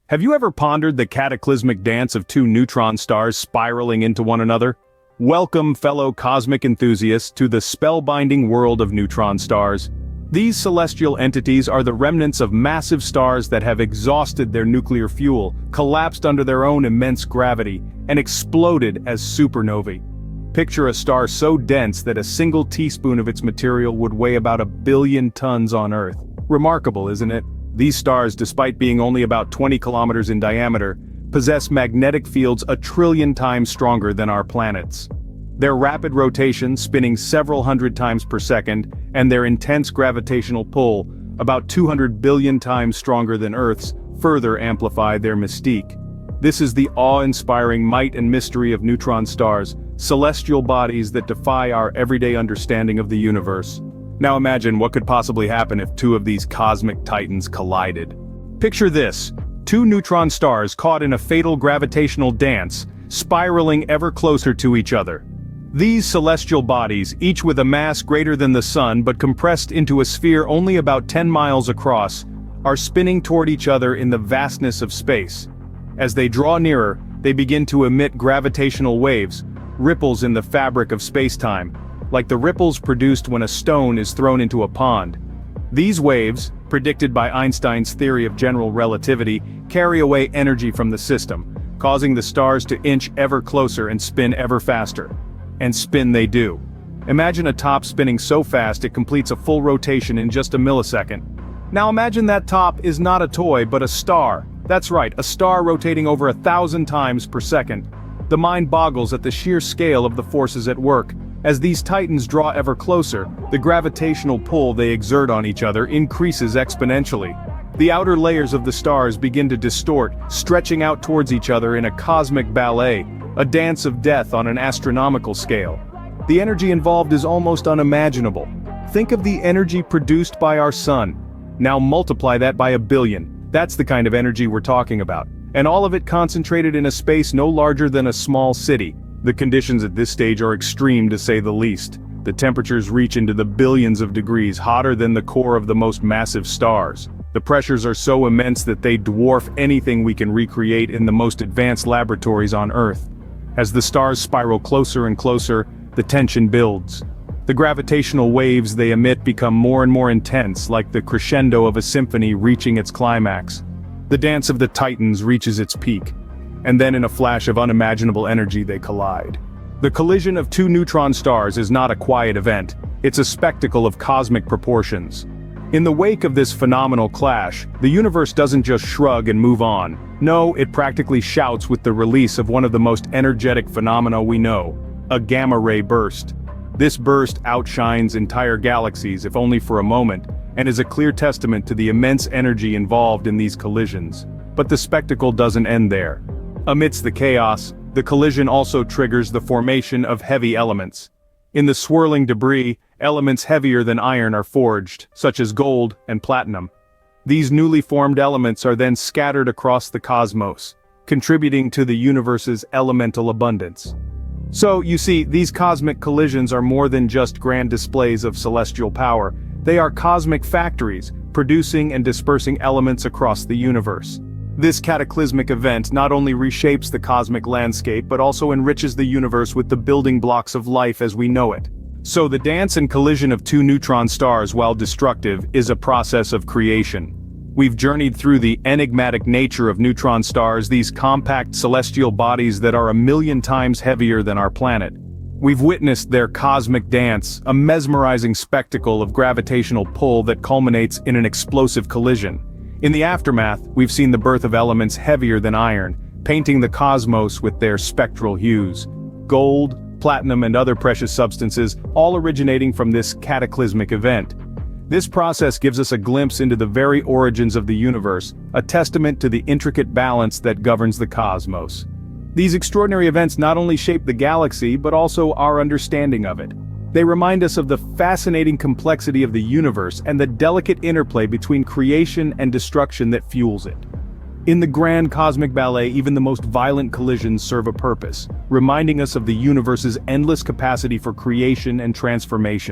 Have you ever pondered the cataclysmic dance of two neutron stars spiraling into one another? Welcome, fellow cosmic enthusiasts, to the spellbinding world of neutron stars. These celestial entities are the remnants of massive stars that have exhausted their nuclear fuel, collapsed under their own immense gravity, and exploded as supernovae. Picture a star so dense that a single teaspoon of its material would weigh about 1 billion tons on Earth. Remarkable, isn't it? These stars, despite being only about 20 kilometers in diameter, possess magnetic fields 1 trillion times stronger than our planets. Their rapid rotation, spinning several hundred times per second, and their intense gravitational pull, about 200 billion times stronger than Earth's, further amplify their mystique. This is the awe-inspiring might and mystery of neutron stars, celestial bodies that defy our everyday understanding of the universe. Now imagine what could possibly happen if two of these cosmic titans collided. Picture this: two neutron stars caught in a fatal gravitational dance, spiraling ever closer to each other. These celestial bodies, each with a mass greater than the Sun but compressed into a sphere only about 10 miles across, are spinning toward each other in the vastness of space. As they draw nearer, they begin to emit gravitational waves, ripples in the fabric of space-time, like the ripples produced when a stone is thrown into a pond. These waves, predicted by Einstein's theory of general relativity, carry away energy from the system, causing the stars to inch ever closer and spin ever faster. And spin they do. Imagine a top spinning so fast it completes a full rotation in just a millisecond. Now imagine that top is not a toy but a star. That's right, a star rotating over 1,000 times per second. The mind boggles at the sheer scale of the forces at work. As these titans draw ever closer, the gravitational pull they exert on each other increases exponentially. The outer layers of the stars begin to distort, stretching out towards each other in a cosmic ballet, a dance of death on an astronomical scale. The energy involved is almost unimaginable. Think of the energy produced by our sun. Now multiply that by 1 billion. That's the kind of energy we're talking about. And all of it concentrated in a space no larger than a small city. The conditions at this stage are extreme to say the least. The temperatures reach into the billions of degrees, hotter than the core of the most massive stars. The pressures are so immense that they dwarf anything we can recreate in the most advanced laboratories on Earth. As the stars spiral closer and closer, the tension builds. The gravitational waves they emit become more and more intense, like the crescendo of a symphony reaching its climax. The dance of the titans reaches its peak. And then in a flash of unimaginable energy they collide. The collision of two neutron stars is not a quiet event, it's a spectacle of cosmic proportions. In the wake of this phenomenal clash, the universe doesn't just shrug and move on. No, it practically shouts with the release of one of the most energetic phenomena we know, a gamma-ray burst. This burst outshines entire galaxies, if only for a moment, and is a clear testament to the immense energy involved in these collisions. But the spectacle doesn't end there. Amidst the chaos, the collision also triggers the formation of heavy elements. In the swirling debris, elements heavier than iron are forged, such as gold and platinum. These newly formed elements are then scattered across the cosmos, contributing to the universe's elemental abundance. So, you see, these cosmic collisions are more than just grand displays of celestial power. They are cosmic factories, producing and dispersing elements across the universe. This cataclysmic event not only reshapes the cosmic landscape but also enriches the universe with the building blocks of life as we know it. So the dance and collision of two neutron stars, while destructive, is a process of creation. We've journeyed through the enigmatic nature of neutron stars, these compact celestial bodies that are 1 million times heavier than our planet. We've witnessed their cosmic dance, a mesmerizing spectacle of gravitational pull that culminates in an explosive collision. In the aftermath, we've seen the birth of elements heavier than iron, painting the cosmos with their spectral hues. Gold, platinum and other precious substances, all originating from this cataclysmic event. This process gives us a glimpse into the very origins of the universe, a testament to the intricate balance that governs the cosmos. These extraordinary events not only shape the galaxy but also our understanding of it. They remind us of the fascinating complexity of the universe and the delicate interplay between creation and destruction that fuels it. In the grand cosmic ballet, even the most violent collisions serve a purpose, reminding us of the universe's endless capacity for creation and transformation.